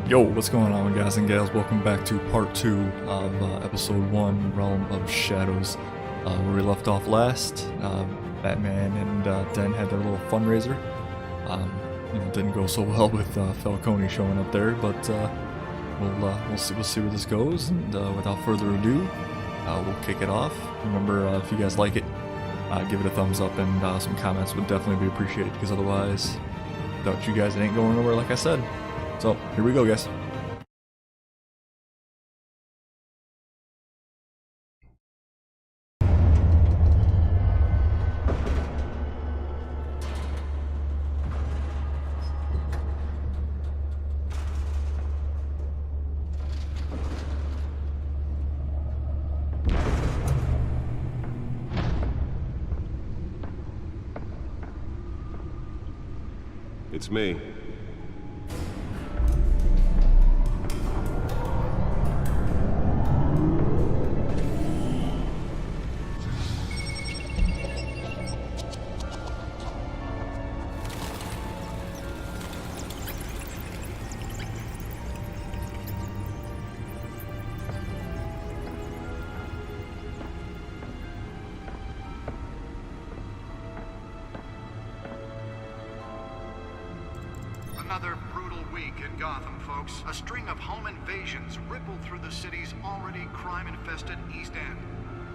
Yo, what's going on, guys and gals? Welcome back to part 2 of episode 1, Realm of Shadows. Where we left off last, Batman and Den had their little fundraiser. Didn't go so well with Falcone showing up there, but we'll see where this goes. And without further ado, we'll kick it off. Remember, if you guys like it, give it a thumbs up, and some comments would definitely be appreciated, because otherwise, without you guys, it ain't going nowhere, like I said. So, here we go, guys. It's me. Another brutal week in Gotham, folks. A string of home invasions rippled through the city's already crime-infested East End.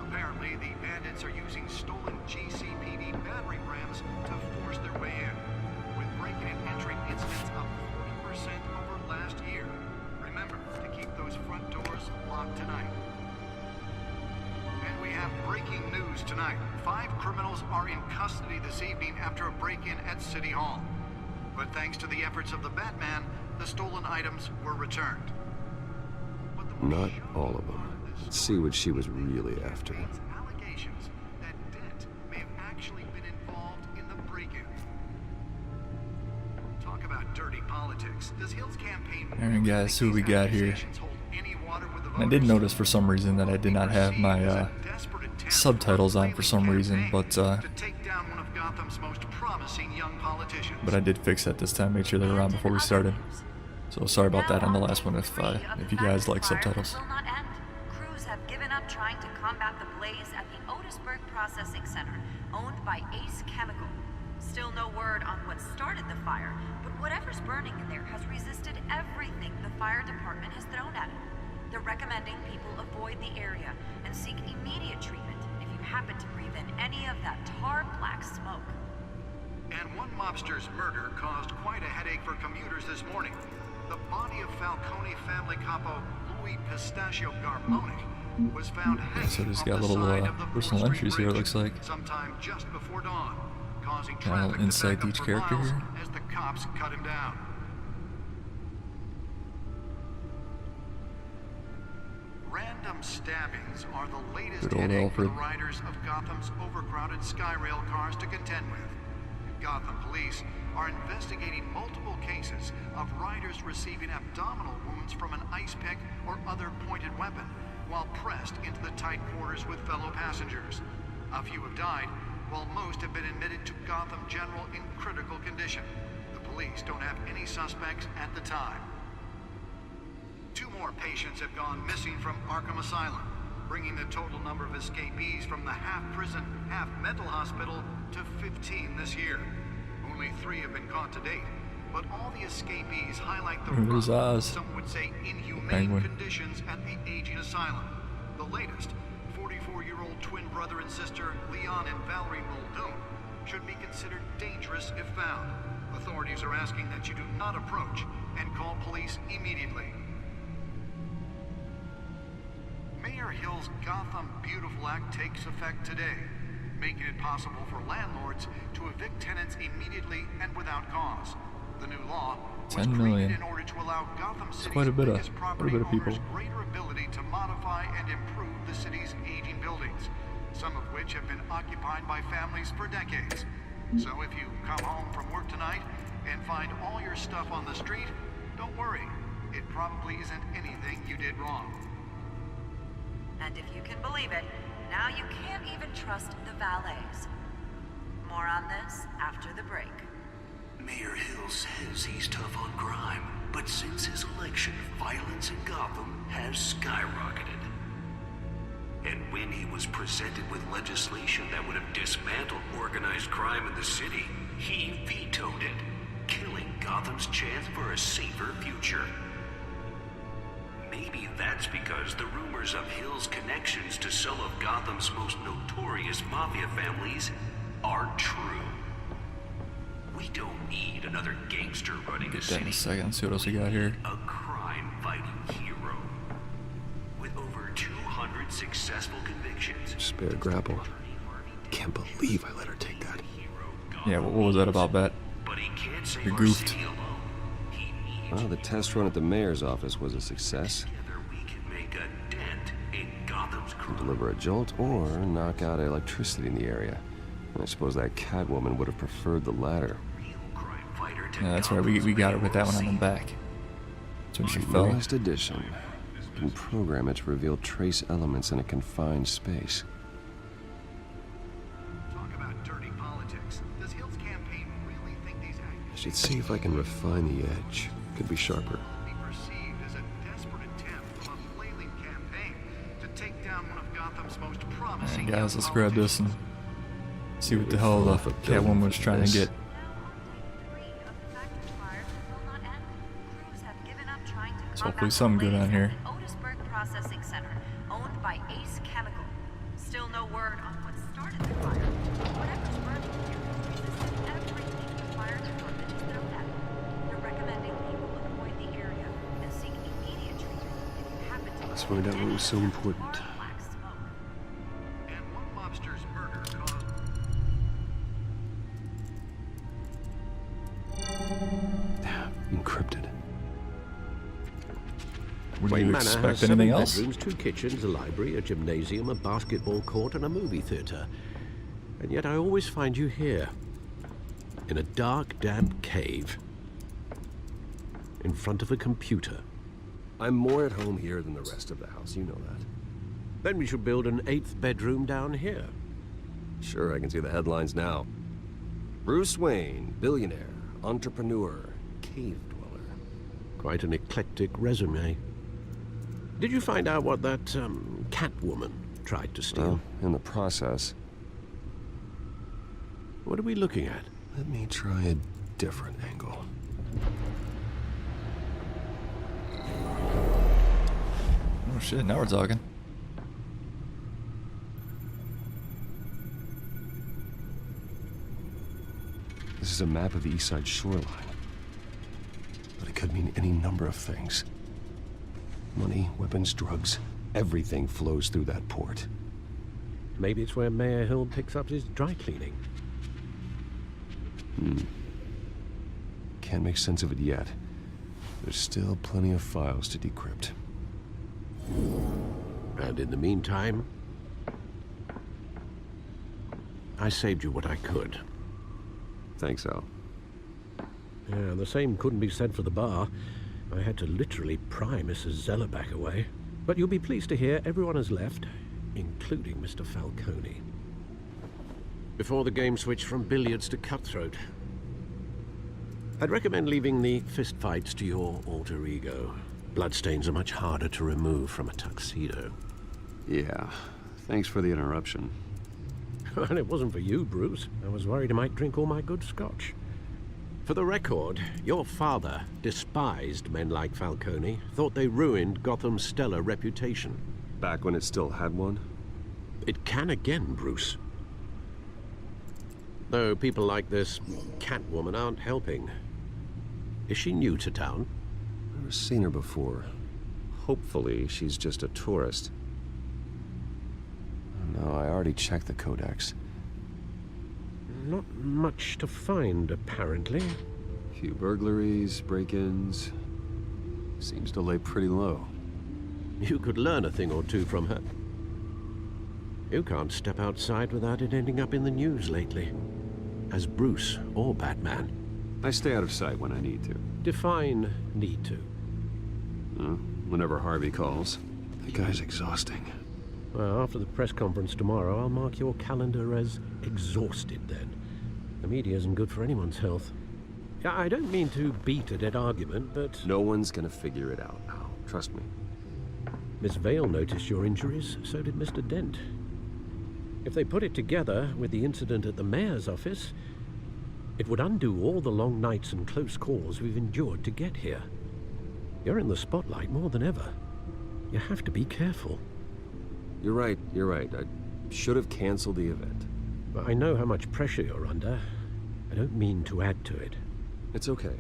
Apparently, the bandits are using stolen GCPD battering rams to force their way in, with breaking and entering incidents up 40% over last year. Remember to keep those front doors locked tonight. And we have breaking news tonight. 5 criminals are in custody this evening after a break-in at City Hall. But thanks to the efforts of the Batman, the stolen items were returned. Not all of them. Let's see what she was really after. Allegations that Dent may have actually been involved in the break-in. Talk about dirty politics. Does Hill's campaign... Alright guys, who we got here? I did notice for some reason that I did not have my subtitles on for some reason, but I did fix that this time, made sure they were on before we started. So sorry about that on the last one if you guys like subtitles. Crews have given up trying to combat the blaze at the Otisburg Processing Center, owned by Ace Chemical. Still no word on what started the fire, but whatever's burning in there has resisted everything the fire department has thrown at it. They're recommending people avoid the area and seek immediate treatment if you happen to breathe in any of that tar black smoke. And one mobster's murder caused quite a headache for commuters this morning. The body of Falcone family capo Louis Pistachio Garmoni was found hanging so he's got on the little side of the personal Brook entries Street here, it Bridge looks like. sometime just before dawn, causing Got a little traffic to insight back to up each for character miles here. as the cops cut him down. Random stabbings are the latest Good old headache for the Alfred. riders of Gotham's overcrowded Skyrail cars to contend with. Gotham police are investigating multiple cases of riders receiving abdominal wounds from an ice pick or other pointed weapon while pressed into the tight quarters with fellow passengers. A few have died, while most have been admitted to Gotham General in critical condition. The police don't have any suspects at the time. 2 more patients have gone missing from Arkham Asylum, bringing the total number of escapees from the half-prison, half-mental hospital to 15 this year. Only 3 have been caught to date, but all the escapees highlight the There's rough, Oz. some would say inhumane Penguin. conditions at the aging asylum. The latest, 44-year-old twin brother and sister Leon and Valerie Muldoon, should be considered dangerous if found. Authorities are asking that you do not approach and call police immediately. Mayor Hill's Gotham Beautiful Act takes effect today, making it possible for landlords to evict tenants immediately and without cause. The new law was 10 created million. in order to allow Gotham City's quite a bit of biggest property people. owners greater ability to modify and improve the city's aging buildings, some of which have been occupied by families for decades. So if you come home from work tonight and find all your stuff on the street, don't worry. It probably isn't anything you did wrong. And if you can believe it, now you can't even trust the valets. More on this after the break. Mayor Hill says he's tough on crime, but since his election, violence in Gotham has skyrocketed. And when he was presented with legislation that would have dismantled organized crime in the city, he vetoed it, killing Gotham's chance for a safer future. Maybe that's because the rumors of Hill's connections to some of Gotham's most notorious mafia families aren't true. We don't need another gangster running a Get that city. in a second. See what else we got here. A crime-fighting hero with over 200 successful convictions. Spare grapple. Can't believe I let her take that. Yeah, what was that about, Bat? But he can't save You our goofed. city alone. He needs Well, the test run at the mayor's office was a success. together we can make a dent in Gotham's crime. Deliver a jolt or knock out electricity in the area. I suppose that Catwoman would have preferred the latter. Real crime fighter to Yeah, that's right. We got her with that one on the back. That's when she fell. Newest edition. You can program it to reveal trace elements in a confined space. Talk about dirty politics. Does Hill's campaign really think these I actions should see if I can refine the edge. Could be sharper. will be perceived as a desperate attempt from a flailing campaign to take down one of Gotham's most promising Alright, guys, young let's grab this and politicians? see what the hell the Catwoman was trying to get. Now update 3 of the factory fire will not end. Crews have given up trying to So combat hopefully the something good blaze on at here. the Otisburg Processing Center, owned by Ace Chemical. Still no word on what started the fire. Whatever's burning here resisted everything the fire department has thrown at it. They're recommending people avoid the area and seek immediate treatment if you happen to Let's find out what was so important. black smoke. And one mobster's murder caused Encrypted. Would Wayne you Manor expect has anything 7 else? bedrooms, 2 kitchens, a library, a gymnasium, a basketball court, and a movie theater. And yet I always find you here, in a dark, damp cave, in front of a computer. I'm more at home here than the rest of the house, you know that. Then we should build an 8th bedroom down here. Sure, I can see the headlines now. Bruce Wayne, billionaire, entrepreneur, cave dweller. Quite an eclectic resume. Did you find out what that, Catwoman tried to steal? Well, in the process, What are we looking at? let me try a different angle. Oh shit, now we're talking. This is a map of the East Side shoreline. But it could mean any number of things. Money, weapons, drugs, everything flows through that port. Maybe it's where Mayor Hill picks up his dry cleaning. Can't make sense of it yet. There's still plenty of files to decrypt. And in the meantime, I saved you what I could. Thanks, Al. Yeah, the same couldn't be said for the bar. I had to literally pry Mrs. Zeller back away. But you'll be pleased to hear everyone has left, including Mr. Falcone. Before the game switched from billiards to cutthroat. I'd recommend leaving the fistfights to your alter ego. Bloodstains are much harder to remove from a tuxedo. Yeah, thanks for the interruption. And it wasn't for you, Bruce. I was worried I might drink all my good scotch. For the record, your father despised men like Falcone, thought they ruined Gotham's stellar reputation. Back when it still had one? It can again, Bruce. Though people like this Catwoman aren't helping. Is she new to town? Never seen her before. Hopefully, she's just a tourist. No, I already checked the codex. Not much to find, apparently. Few burglaries, break-ins. Seems to lay pretty low. You could learn a thing or two from her. You can't step outside without it ending up in the news lately. As Bruce or Batman. I stay out of sight when I need to. Define need to. Whenever Harvey calls. The guy's exhausting. Well, after the press conference tomorrow, I'll mark your calendar as exhausted then. The media isn't good for anyone's health. Yeah, I don't mean to beat a dead argument, but No one's gonna figure it out, Al. Trust me. Miss Vale noticed your injuries, so did Mr. Dent. If they put it together with the incident at the mayor's office, it would undo all the long nights and close calls we've endured to get here. You're in the spotlight more than ever. You have to be careful. You're right. I should have canceled the event. But I know how much pressure you're under. I don't mean to add to it. It's okay.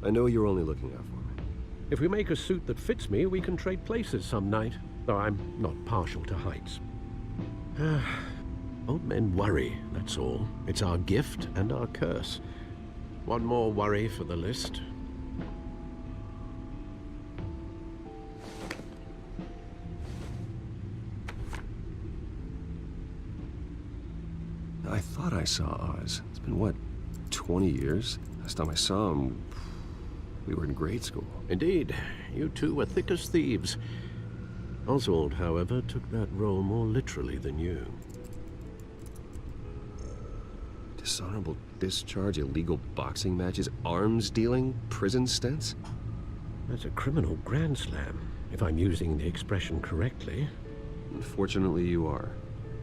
I know you're only looking out for me. If we make a suit that fits me, we can trade places some night. Though I'm not partial to heights. Old men worry, that's all. It's our gift and our curse. One more worry for the list. I thought I saw Oz. It's been, what, 20 years? Last time I saw him, we were in grade school. Indeed, you two were thick as thieves. Oswald, however, took that role more literally than you. Dishonorable discharge, illegal boxing matches, arms dealing, prison stints? That's a criminal grand slam, if I'm using the expression correctly. Unfortunately, you are.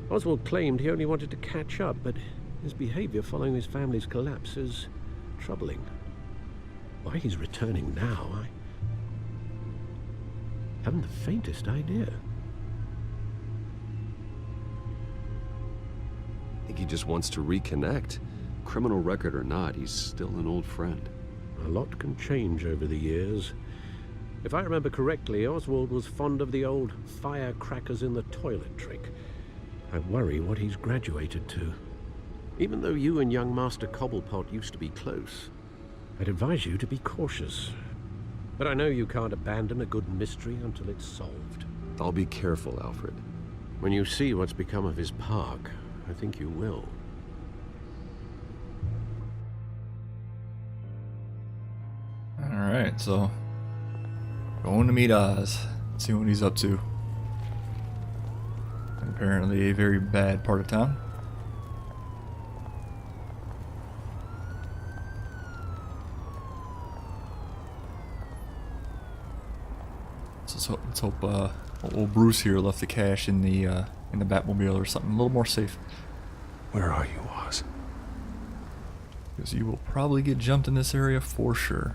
Oswald claimed he only wanted to catch up, but his behavior following his family's collapse is troubling. Why he's returning now, I haven't the faintest idea. I think he just wants to reconnect. Criminal record or not, he's still an old friend. A lot can change over the years. If I remember correctly, Oswald was fond of the old firecrackers in the toilet trick. I worry what he's graduated to. Even though you and young Master Cobblepot used to be close, I'd advise you to be cautious. But I know you can't abandon a good mystery until it's solved. I'll be careful, Alfred. When you see what's become of his park, I think you will. Alright, so going to meet Oz, see what he's up to. Apparently a very bad part of town. So let's hope old Bruce here left the cash in the Batmobile or something a little more safe. Where are you, Oz? Because you will probably get jumped in this area for sure.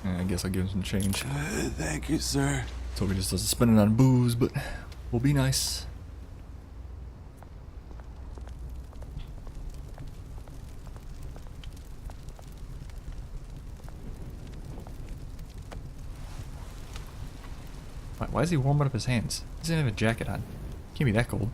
I guess I'll give him some change. Thank you, sir. So he just doesn't spend it on booze, but we'll be nice. Why is he warming up his hands? He doesn't have a jacket on. Can't be that cold.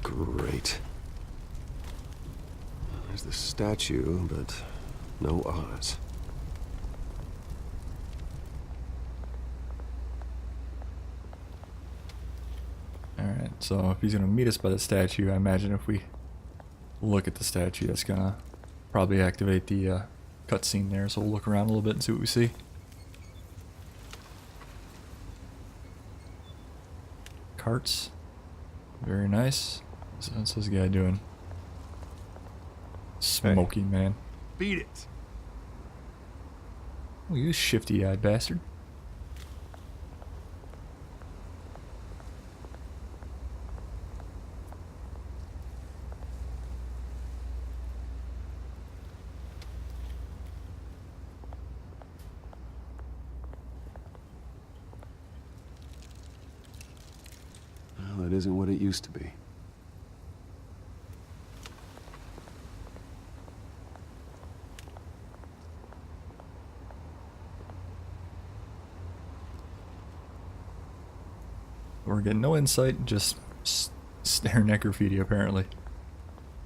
Great. There's the statue, but no Oz. Alright, so if he's gonna meet us by the statue, I imagine if we look at the statue, that's gonna probably activate the cutscene there. So we'll look around a little bit and see what we see. Carts. Very nice. What's this guy doing? Smoky, man. Beat it. Oh, you shifty-eyed bastard. Well, that isn't what it used to be. We're getting no insight, just stare necrophilia apparently.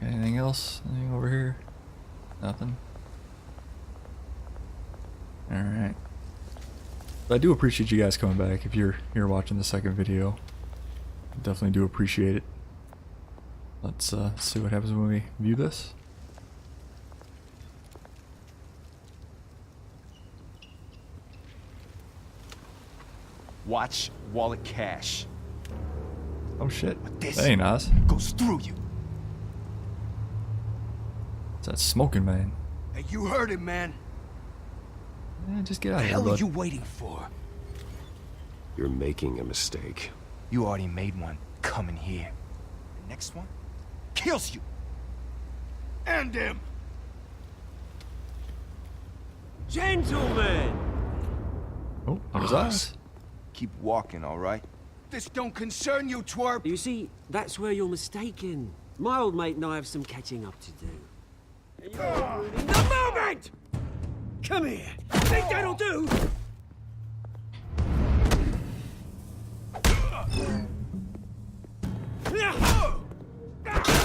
Anything else? Anything over here? Nothing? Alright. I do appreciate you guys coming back if you're watching the second video. Definitely do appreciate it. Let's see what happens when we view this. Watch wallet cash. Oh shit. But this That ain't us. goes through you. It's that smoking man. Hey, you heard it, man. Yeah, just get out What of the here, hell are bud. you waiting for? You're making a mistake. You already made one coming here. The next one kills you. And him. Gentlemen! Oh, there's us. Keep walking, all right? This don't concern you, twerp. You see, that's where you're mistaken. My old mate and I have some catching up to do. And you're ruining the moment! Come here. Think that'll do?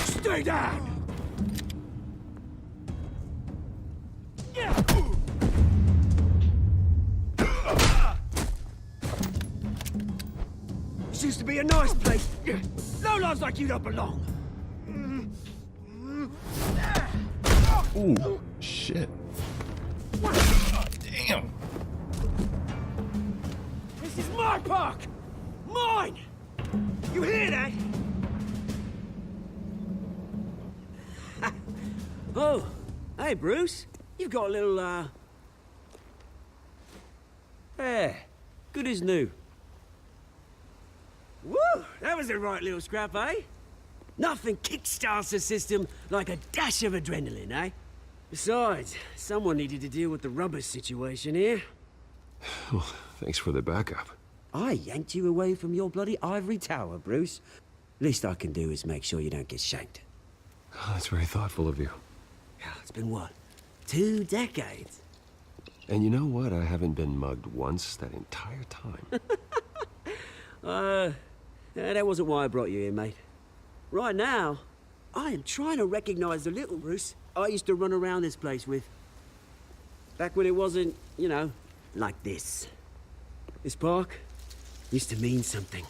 Stay down! This used to be a nice place. No lives like you don't belong. Ooh, shit. Damn. This is my park! Mine! You hear that? Oh, hey, Bruce. You've got a little, Yeah, good as new. Woo! That was a right little scrap, eh? Nothing kickstarts the system like a dash of adrenaline, eh? Besides, someone needed to deal with the rubber situation here. Well, thanks for the backup. I yanked you away from your bloody ivory tower, Bruce. Least I can do is make sure you don't get shanked. Oh, that's very thoughtful of you. Yeah, it's been what? 2 decades? And you know what? I haven't been mugged once that entire time. That wasn't why I brought you here, mate. Right now, I am trying to recognize the little Bruce I used to run around this place with. Back when it wasn't, you know, like this. This park used to mean something.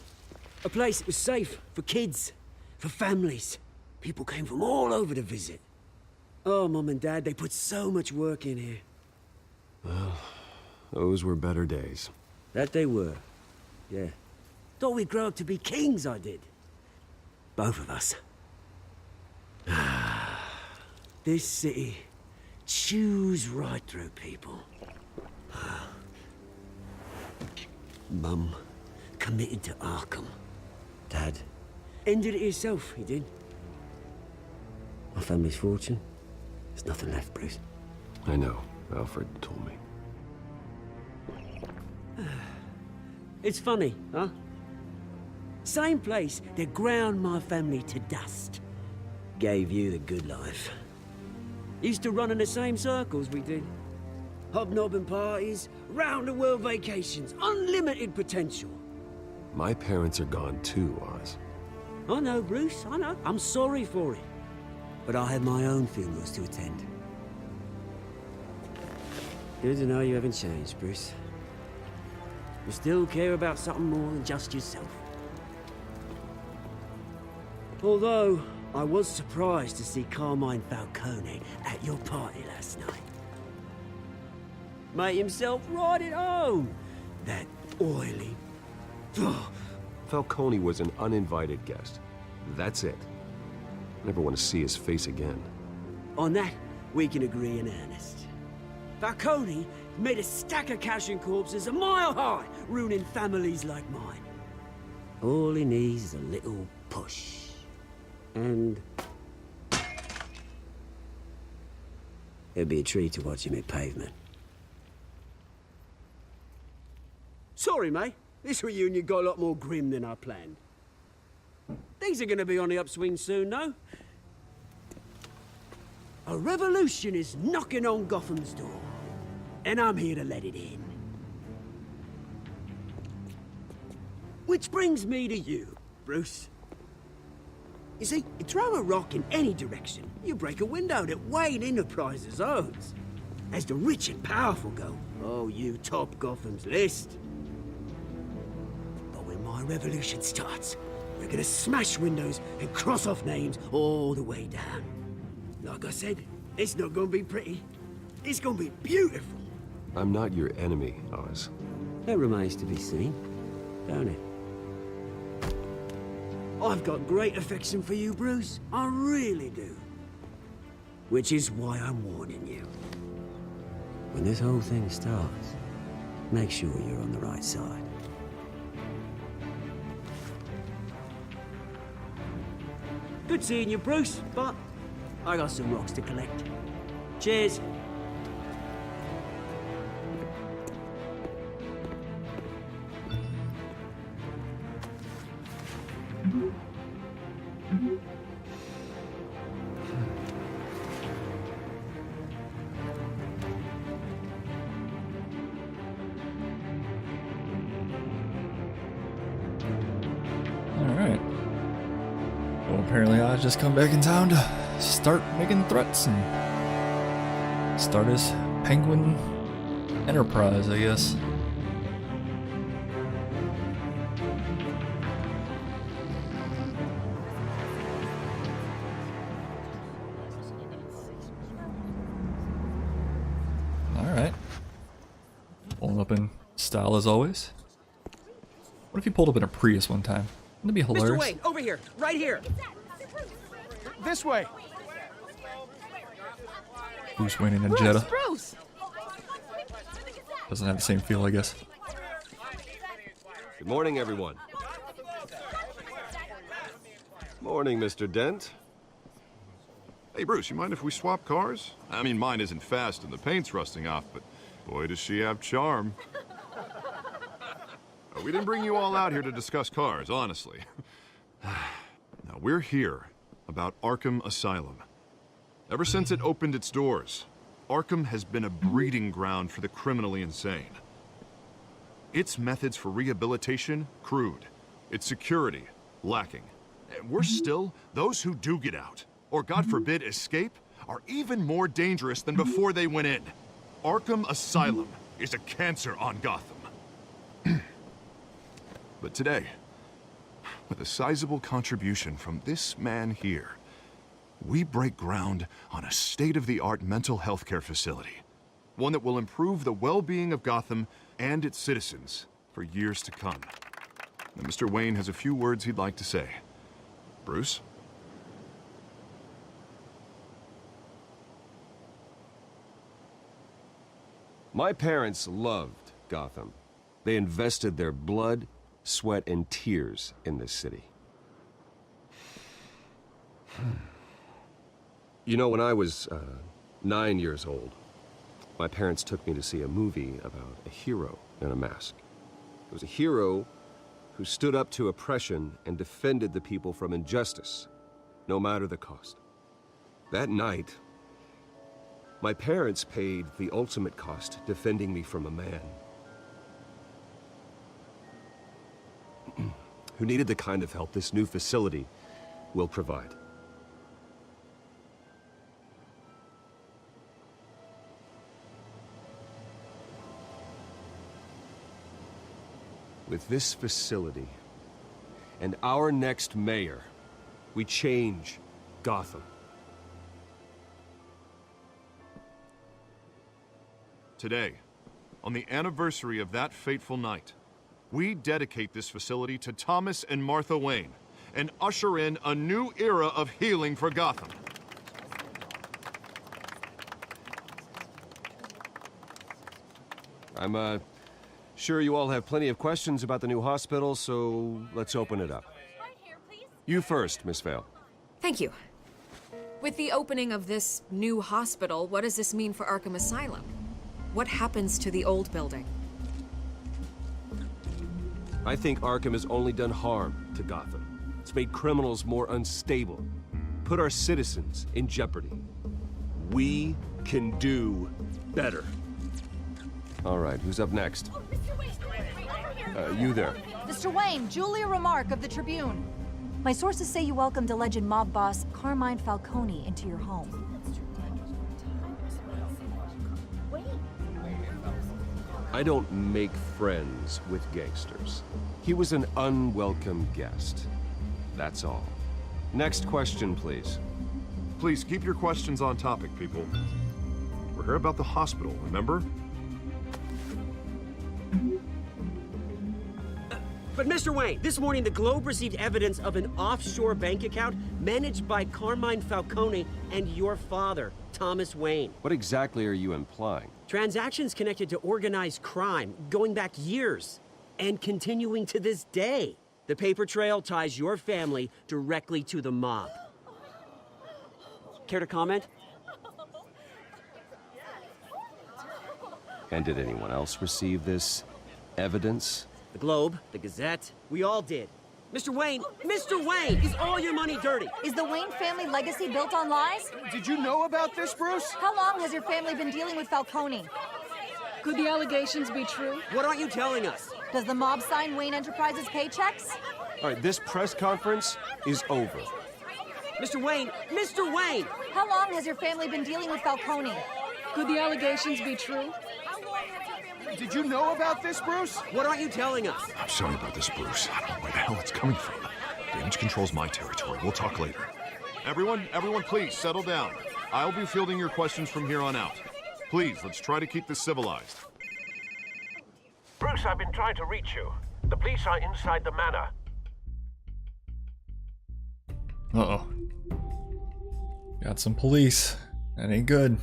A place that was safe for kids, for families. People came from all over to visit. Oh, Mum and Dad, they put so much work in here. Well, those were better days. That they were, yeah. Thought we'd grow up to be kings, I did. Both of us. This city chews right through people. Mum committed to Arkham. Dad ended it himself, he did. My family's fortune, there's nothing left, Bruce. I know. Alfred told me. It's funny, huh? Same place that ground my family to dust. Gave you the good life. Used to run in the same circles we did. Hobnobbing parties, round-the-world vacations, unlimited potential. My parents are gone too, Oz. I know, Bruce, I know. I'm sorry for it. But I have my own funerals to attend. Good to know you haven't changed, Bruce. You still care about something more than just yourself. Although, I was surprised to see Carmine Falcone at your party last night. Made himself right at home. That oily... Falcone was an uninvited guest. That's it. Never want to see his face again. On that, we can agree in earnest. Falcone made a stack of cash and corpses a mile high, ruining families like mine. All he needs is a little push. And... it'd be a treat to watch him hit pavement. Sorry, mate. This reunion got a lot more grim than I planned. Things are gonna be on the upswing soon, no? A revolution is knocking on Gotham's door. And I'm here to let it in. Which brings me to you, Bruce. You see, you throw a rock in any direction, you break a window that Wayne Enterprises owns. As the rich and powerful go, oh, you top Gotham's list. But when my revolution starts, we're gonna smash windows and cross off names all the way down. Like I said, it's not gonna be pretty. It's gonna be beautiful. I'm not your enemy, Oz. That remains to be seen, don't it? I've got great affection for you, Bruce. I really do. Which is why I'm warning you. When this whole thing starts, make sure you're on the right side. Good seeing you, Bruce, but I got some rocks to collect. Cheers. Alright. Well, apparently I just come back in town to start making threats and start his Penguin Enterprise, I guess. Alright. Pulling up in style as always. What if he pulled up in a Prius one time? Wouldn't that be hilarious? Mr. Wayne, over here, right here. This way. Bruce Wayne in a Jetta. Bruce! Doesn't have the same feel, I guess. Good morning, everyone. Morning, Mr. Dent. Hey, Bruce, you mind if we swap cars? I mean, mine isn't fast and the paint's rusting off, but boy, does she have charm. We didn't bring you all out here to discuss cars, honestly. Now, we're here about Arkham Asylum. Ever since it opened its doors, Arkham has been a breeding ground for the criminally insane. Its methods for rehabilitation, crude. Its security, lacking. And worse still, those who do get out, or God forbid escape, are even more dangerous than before they went in. Arkham Asylum is a cancer on Gotham. But today, with a sizable contribution from this man here, we break ground on a state-of-the-art mental health care facility. One that will improve the well-being of Gotham and its citizens for years to come. Now, Mr. Wayne has a few words he'd like to say. Bruce? My parents loved Gotham. They invested their blood, sweat, and tears in this city. You know, when I was 9 years old, my parents took me to see a movie about a hero in a mask. It was a hero who stood up to oppression and defended the people from injustice, no matter the cost. That night, my parents paid the ultimate cost defending me from a man who needed the kind of help this new facility will provide. With this facility and our next mayor, we change Gotham. Today, on the anniversary of that fateful night, we dedicate this facility to Thomas and Martha Wayne and usher in a new era of healing for Gotham. I'm sure you all have plenty of questions about the new hospital, so let's open it up. You first, Miss Vale. Thank you. With the opening of this new hospital, what does this mean for Arkham Asylum? What happens to the old building? I think Arkham has only done harm to Gotham. It's made criminals more unstable, put our citizens in jeopardy. We can do better. All right, who's up next? You there. Mr. Wayne, Julia Remark of the Tribune. My sources say you welcomed alleged mob boss Carmine Falcone into your home. I don't make friends with gangsters. He was an unwelcome guest. That's all. Next question, please. Please keep your questions on topic, people. We're here about the hospital, remember? But Mr. Wayne, this morning the Globe received evidence of an offshore bank account managed by Carmine Falcone and your father, Thomas Wayne. What exactly are you implying? Transactions connected to organized crime going back years and continuing to this day. The paper trail ties your family directly to the mob. Care to comment? And did anyone else receive this evidence? The Globe, the Gazette, we all did. Mr. Wayne, is all your money dirty? Is the Wayne family legacy built on lies? Did you know about this, Bruce? How long has your family been dealing with Falcone? Could the allegations be true? What aren't you telling us? Does the mob sign Wayne Enterprises paychecks? All right, this press conference is over. Mr. Wayne! How long has your family been dealing with Falcone? Could the allegations be true? Did you know about this, Bruce? What aren't you telling us? I'm sorry about this, Bruce. I don't know where the hell it's coming from. Damage control's my territory. We'll talk later. Everyone, please settle down. I'll be fielding your questions from here on out. Please, let's try to keep this civilized. Bruce, I've been trying to reach you. The police are inside the manor. Uh-oh. Got some police. That ain't good.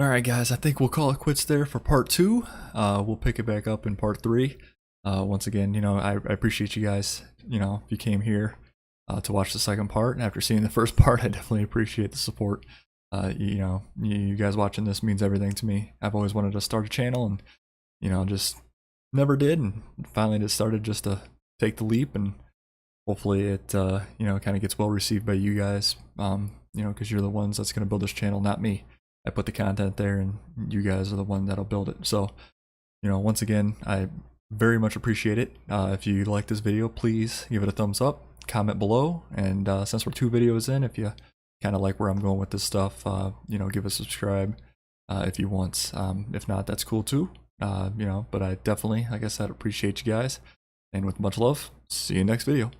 Alright guys, I think we'll call it quits there for part 2. We'll pick it back up in part 3. Once again, you know, I appreciate you guys, you know, if you came here to watch the second part. After seeing the first part, I definitely appreciate the support. You know, you guys watching this means everything to me. I've always wanted to start a channel and, you know, just never did. And finally just started just to take the leap, and hopefully it, you know, kind of gets well received by you guys, you know, because you're the ones that's going to build this channel, not me. I put the content there and you guys are the one that'll build it. So, you know, once again, I very much appreciate it. If you like this video, please give it a thumbs up, comment below, and since we're 2 videos in, if you kind of like where I'm going with this stuff, you know, give a subscribe if you want. If not, that's cool too. You know, but I definitely, like I said, appreciate you guys, and with much love, see you next video.